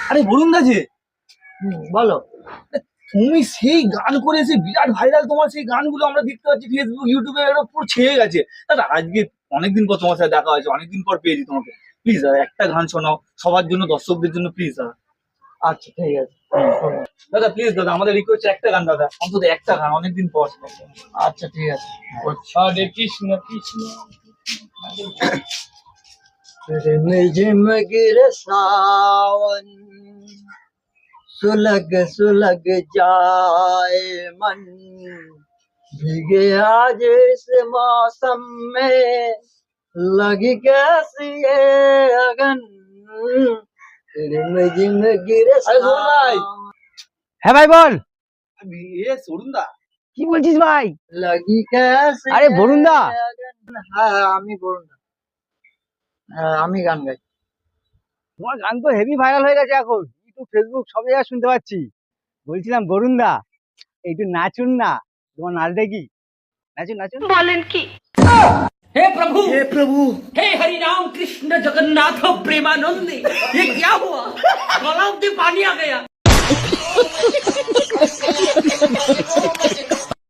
আরে বরুণ দা যে, বলো। তুমি সেই গান করেছে বিরাট ভাইরাল, তোমার সেই গানগুলো আমরা দেখতে পাচ্ছি ফেসবুক ইউটিউবে পুরো ছেয়ে গেছে। দাদা আজকে অনেকদিন পর তোমার সাথে দেখা হয়েছে, অনেকদিন পর পেয়েছি তোমাকে। প্লিজ দাদা একটা গান শোনাও সবার জন্য, দর্শকদের জন্য প্লিজ দাদা। আচ্ছা ঠিক আছে, দাদা প্লিজ দাদা, আমাদের রিকোয়েস্ট একটা গান দাদা, অন্তত একটা গান, অনেকদিন পর। আচ্ছা ঠিক আছে। হরে কৃষ্ণ কৃষ্ণ। रिमझिम गिरे सावन, सुलग सुलग जाए मन, भीगे आज इस मौसम में, लगी कैसी ये अगन। रिमझिम गिरे अरे बोल भाई। सावन, হ্যাঁ ভাই বল, এ অরুণ দা, কি বলছিস ভাই? लगी कैसी আরে ये বরুণ দা। अगन। হ্যাঁ হ্যাঁ, আমি বরুণ দা। আমি গান গাই। তোমার গান তো হেভি ভাইরাল হয়ে গেছে এখন, ইউটিউব ফেসবুক সব জায়গায় শুনতে পাচ্ছি। বলছিলাম বরুণ দা, একটু নাচুন না, তোমার নাচ দেখি। নাচুন নাচুন। বলেন কি? हे प्रभु হে প্রভু। हे हरि राम कृष्ण जगन्नाथ प्रेमानंद, ये क्या हुआ? गलाव में पानी आ गया।